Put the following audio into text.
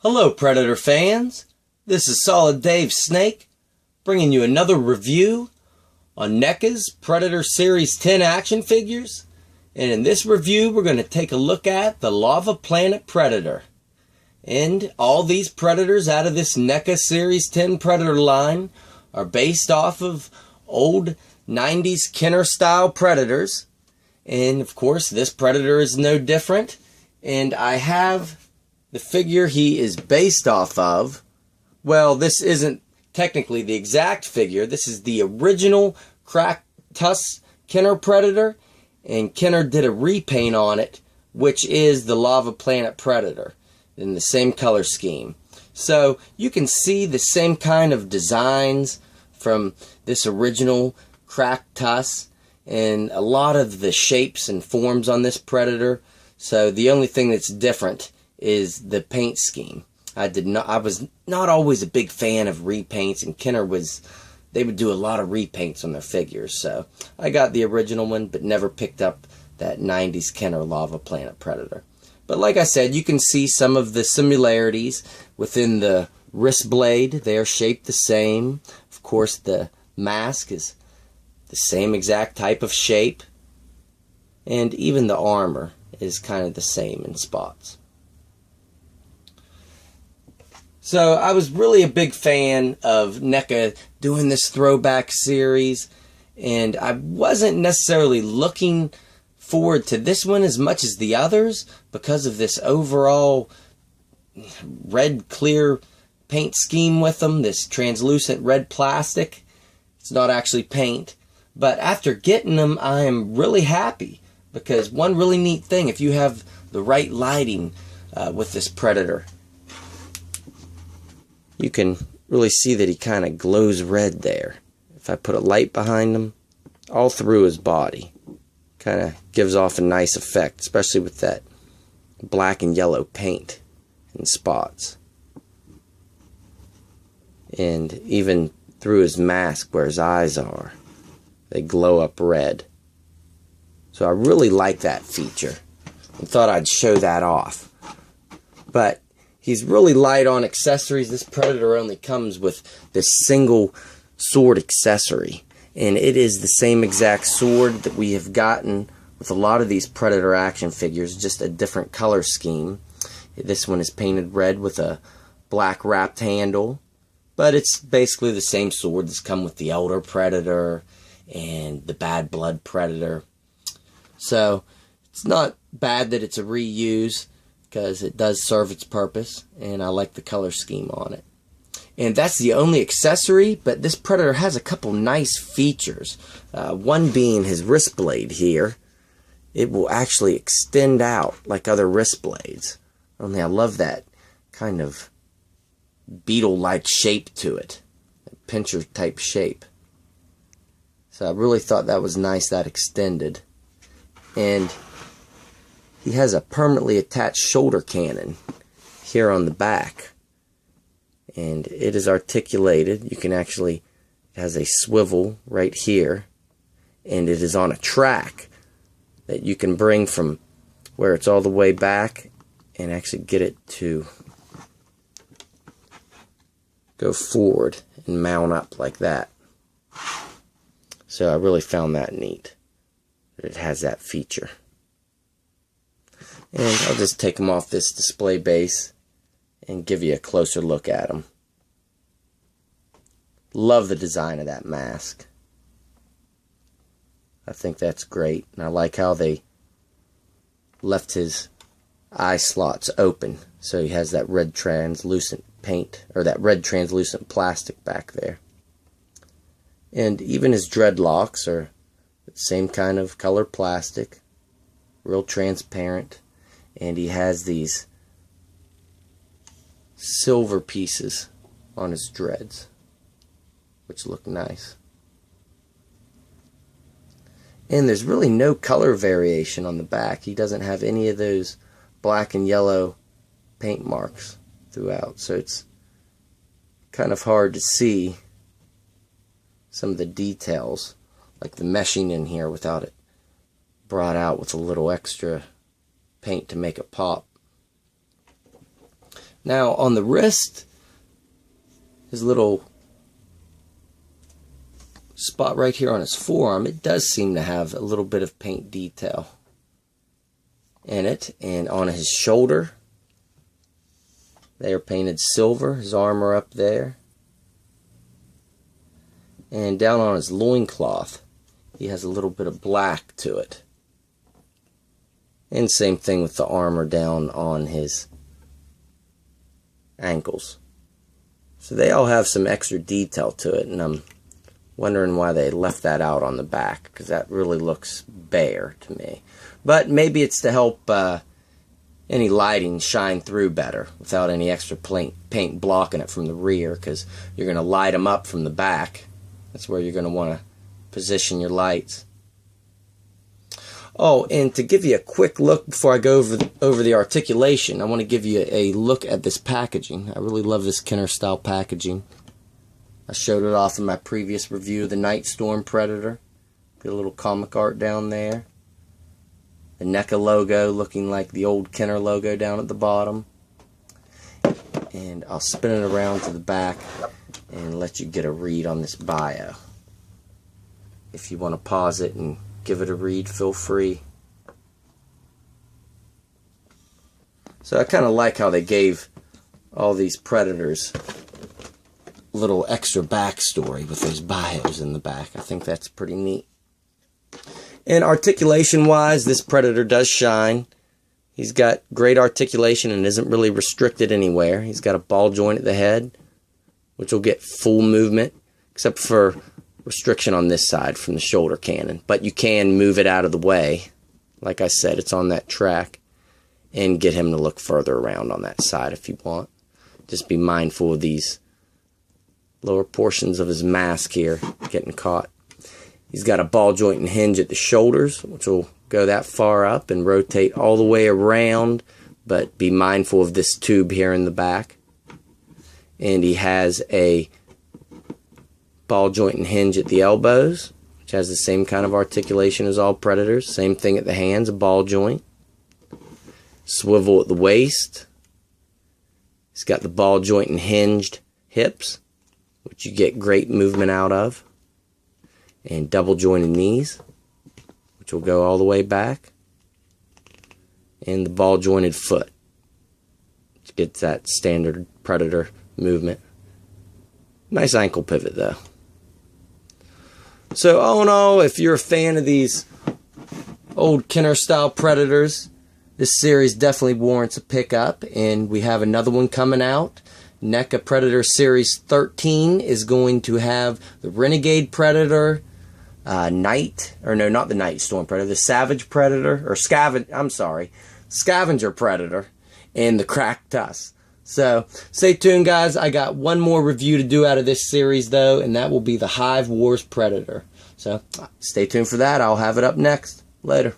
Hello Predator fans, this is Solid Dave Snake bringing you another review on NECA's Predator Series 10 action figures, and in this review we're going to take a look at the Lava Planet Predator. And all these Predators out of this NECA Series 10 Predator line are based off of old 90s Kenner style Predators, and of course this Predator is no different, and I have the figure he is based off of. Well, this isn't technically the exact figure. This is the original cracked tusk Kenner Predator, and Kenner did a repaint on it, which is the Lava Planet Predator in the same color scheme. So you can see the same kind of designs from this original cracked tusk and a lot of the shapes and forms on this Predator. So the only thing that's different is the paint scheme. I was not always a big fan of repaints, and Kenner they would do a lot of repaints on their figures, so I got the original one but never picked up that 90s Kenner Lava Planet Predator. But like I said, you can see some of the similarities within the wrist blade. They are shaped the same. Of course, the mask is the same exact type of shape, and even the armor is kind of the same in spots. So I was really a big fan of NECA doing this throwback series, and I wasn't necessarily looking forward to this one as much as the others because of this overall red clear paint scheme with them, this translucent red plastic. It's not actually paint, but after getting them I am really happy, because one really neat thing, if you have the right lighting with this Predator, you can really see that he kind of glows red there. If I put a light behind him, all through his body, kind of gives off a nice effect, especially with that black and yellow paint in spots. And even through his mask where his eyes are, they glow up red. So I really like that feature and thought I'd show that off. But he's really light on accessories. This Predator only comes with this single sword accessory, and it is the same exact sword that we have gotten with a lot of these Predator action figures, just a different color scheme. This one is painted red with a black wrapped handle, but it's basically the same sword that's come with the Elder Predator and the Bad Blood Predator. So it's not bad that it's a reuse, because it does serve its purpose, and I like the color scheme on it. And that's the only accessory, but this Predator has a couple nice features. One being his wrist blade here. It will actually extend out like other wrist blades. Only I love that kind of beetle-like shape to it. A pincher type shape. So I really thought that was nice, that extended. And he has a permanently attached shoulder cannon here on the back, and it is articulated. You can actually, it has a swivel right here, and it is on a track that you can bring from where it's all the way back and actually get it to go forward and mount up like that. So I really found that neat, that it has that feature. And I'll just take them off this display base and give you a closer look at them. Love the design of that mask. I think that's great. And I like how they left his eye slots open, so he has that red translucent paint, or that red translucent plastic back there. And even his dreadlocks are the same kind of color plastic, real transparent. And he has these silver pieces on his dreads, which look nice. And there's really no color variation on the back. He doesn't have any of those black and yellow paint marks throughout, so it's kind of hard to see some of the details, like the meshing in here, without it brought out with a little extra paint to make it pop. Now on the wrist, his little spot right here on his forearm, it does seem to have a little bit of paint detail in it. And on his shoulder, they are painted silver, his armor up there. And down on his loincloth, he has a little bit of black to it. And same thing with the armor down on his ankles. So they all have some extra detail to it, and I'm wondering why they left that out on the back, because that really looks bare to me. But maybe it's to help any lighting shine through better without any extra paint blocking it from the rear, because you're going to light them up from the back. That's where you're going to want to position your lights. Oh, and to give you a quick look before I go over the articulation, I want to give you a look at this packaging. I really love this Kenner style packaging. I showed it off in my previous review of the Night Storm Predator. Get a little comic art down there. The NECA logo looking like the old Kenner logo down at the bottom. And I'll spin it around to the back and let you get a read on this bio. If you want to pause it and give it a read, feel free. So I kind of like how they gave all these Predators a little extra backstory with those bios in the back. I think that's pretty neat. And articulation wise, this Predator does shine. He's got great articulation and isn't really restricted anywhere. He's got a ball joint at the head, which will get full movement, except for restriction on this side from the shoulder cannon. But you can move it out of the way. Like I said, it's on that track. And get him to look further around on that side if you want. Just be mindful of these lower portions of his mask here getting caught. He's got a ball joint and hinge at the shoulders, which will go that far up and rotate all the way around, but be mindful of this tube here in the back. And he has a ball joint and hinge at the elbows, which has the same kind of articulation as all Predators. Same thing at the hands, a ball joint. Swivel at the waist. He's got the ball joint and hinged hips, which you get great movement out of. And double jointed knees, which will go all the way back. And the ball jointed foot, which gets that standard Predator movement. Nice ankle pivot though. So all in all, if you're a fan of these old Kenner style Predators, this series definitely warrants a pickup. And we have another one coming out. NECA Predator Series 13 is going to have the Renegade Predator, not the Night Storm Predator, the Savage Predator, or Scavenger Predator, and the Cracked Tusk. So, stay tuned guys, I got one more review to do out of this series though, and that will be the Hive Wars Predator. So, stay tuned for that, I'll have it up next. Later.